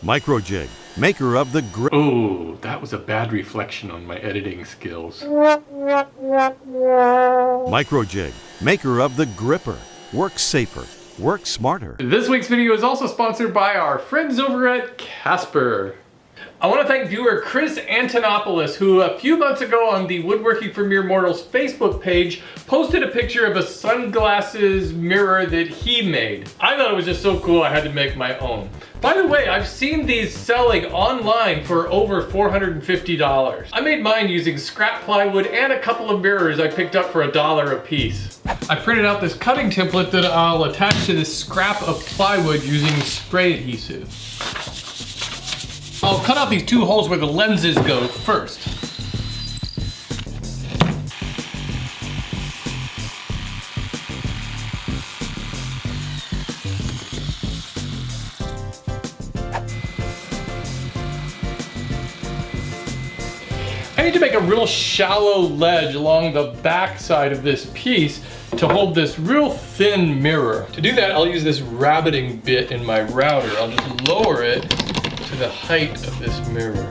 Micro Jig, maker of the Oh, that was a bad reflection on my editing skills. Micro Jig, maker of the gripper. Work safer, work smarter. This week's video is also sponsored by our friends over at Casper. I want to thank viewer Chris Antonopoulos, who a few months ago on the Woodworking for Mere Mortals Facebook page posted a picture of a sunglasses mirror that he made. I thought it was just so cool I had to make my own. By the way, I've seen these selling online for over $450. I made mine using scrap plywood and a couple of mirrors I picked up for $1 a piece. I printed out this cutting template that I'll attach to this scrap of plywood using spray adhesive. I'll cut out these two holes where the lenses go first. I need to make a real shallow ledge along the back side of this piece to hold this real thin mirror. To do that, I'll use this rabbiting bit in my router. I'll just lower it to the height of this mirror.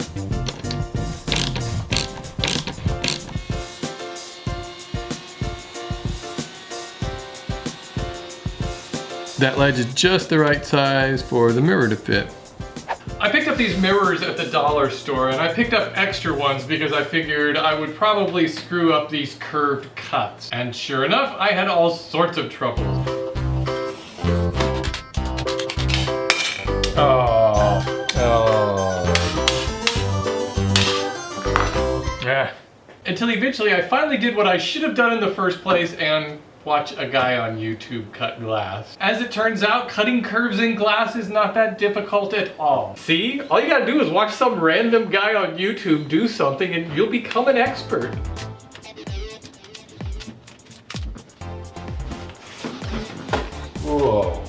That ledge is just the right size for the mirror to fit. I picked up these mirrors at the dollar store, and I picked up extra ones because I figured I would probably screw up these curved cuts. And sure enough, I had all sorts of troubles. Until eventually I finally did what I should have done in the first place and watch a guy on YouTube cut glass. As it turns out, cutting curves in glass is not that difficult at all. See? All you gotta do is watch some random guy on YouTube do something and you'll become an expert. Whoa.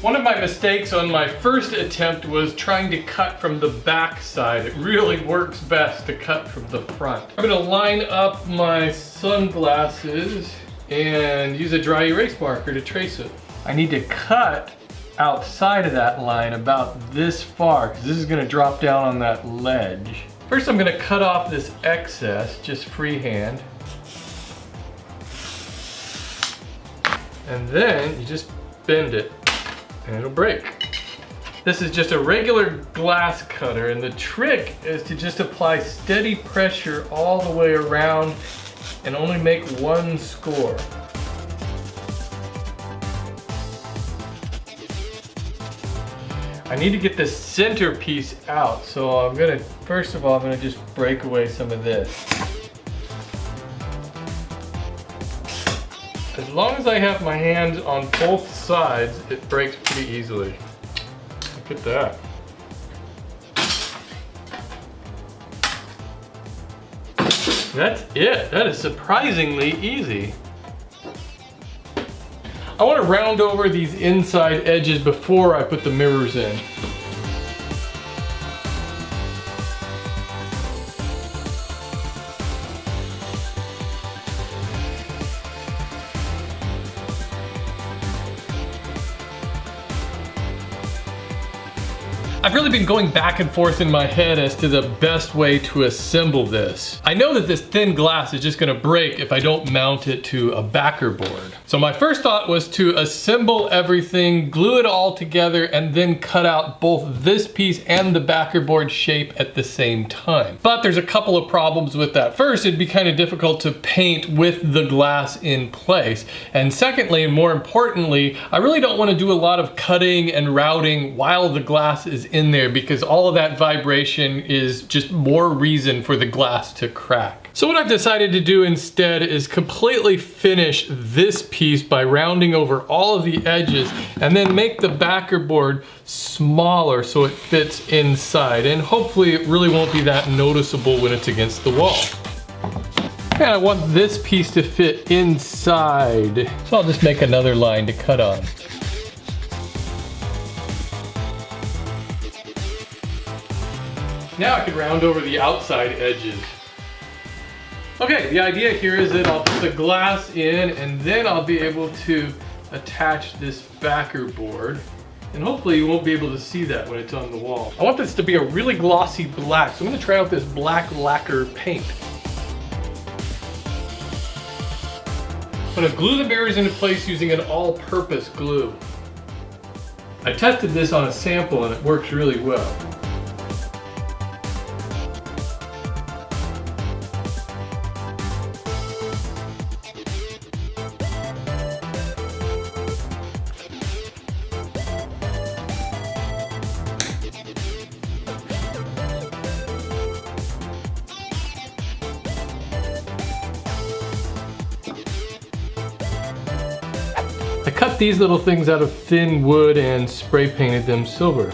One of my mistakes on my first attempt was trying to cut from the back side. It really works best to cut from the front. I'm gonna line up my sunglasses and use a dry erase marker to trace it. I need to cut outside of that line about this far because this is gonna drop down on that ledge. First I'm gonna cut off this excess, just freehand. And then you just bend it and it'll break. This is just a regular glass cutter, and the trick is to just apply steady pressure all the way around and only make one score. I need to get the center piece out, so first of all, I'm gonna just break away some of this. As long as I have my hands on both sides, it breaks pretty easily. Look at that. That's it. That is surprisingly easy. I want to round over these inside edges before I put the mirrors in. I've really been going back and forth in my head as to the best way to assemble this. I know that this thin glass is just gonna break if I don't mount it to a backer board. So my first thought was to assemble everything, glue it all together, and then cut out both this piece and the backer board shape at the same time. But there's a couple of problems with that. First, it'd be kind of difficult to paint with the glass in place. And secondly, and more importantly, I really don't want to do a lot of cutting and routing while the glass is in there, because all of that vibration is just more reason for the glass to crack. So what I've decided to do instead is completely finish this piece by rounding over all of the edges and then make the backer board smaller so it fits inside, and hopefully it really won't be that noticeable when it's against the wall. And I want this piece to fit inside, so I'll just make another line to cut on. Now I can round over the outside edges. Okay, the idea here is that I'll put the glass in and then I'll be able to attach this backer board. And hopefully you won't be able to see that when it's on the wall. I want this to be a really glossy black, so I'm gonna try out this black lacquer paint. I'm gonna glue the mirrors into place using an all-purpose glue. I tested this on a sample and it works really well. I cut these little things out of thin wood and spray painted them silver.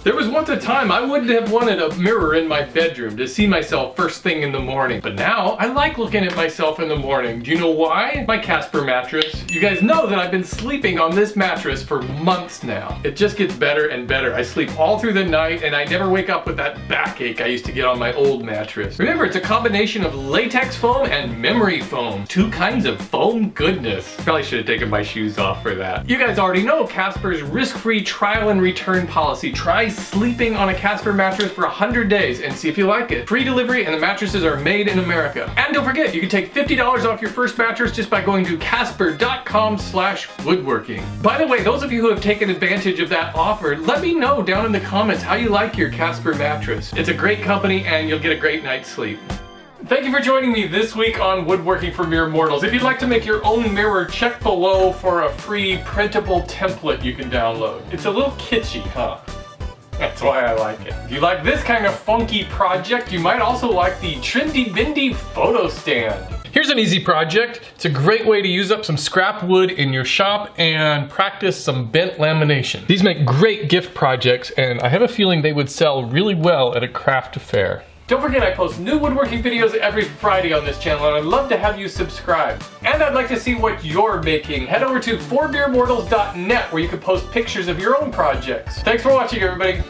There was once a time I wouldn't have wanted a mirror in my bedroom to see myself first thing in the morning. But now, I like looking at myself in the morning. Do you know why? My Casper mattress. You guys know that I've been sleeping on this mattress for months now. It just gets better and better. I sleep all through the night and I never wake up with that backache I used to get on my old mattress. Remember, it's a combination of latex foam and memory foam. Two kinds of foam goodness. Probably should have taken my shoes off for that. You guys already know Casper's risk-free trial and return policy. Try sleeping on a Casper mattress for 100 days and see if you like it. Free delivery and the mattresses are made in America. And don't forget, you can take $50 off your first mattress just by going to casper.com/woodworking. By the way, those of you who have taken advantage of that offer, let me know down in the comments how you like your Casper mattress. It's a great company and you'll get a great night's sleep. Thank you for joining me this week on Woodworking for Mere Mortals. If you'd like to make your own mirror, check below for a free printable template you can download. It's a little kitschy, huh? That's why I like it. If you like this kind of funky project, you might also like the Trendy Bendy photo stand. Here's an easy project. It's a great way to use up some scrap wood in your shop and practice some bent lamination. These make great gift projects and I have a feeling they would sell really well at a craft fair. Don't forget, I post new woodworking videos every Friday on this channel and I'd love to have you subscribe. And I'd like to see what you're making. Head over to formeremortals.net where you can post pictures of your own projects. Thanks for watching, everybody.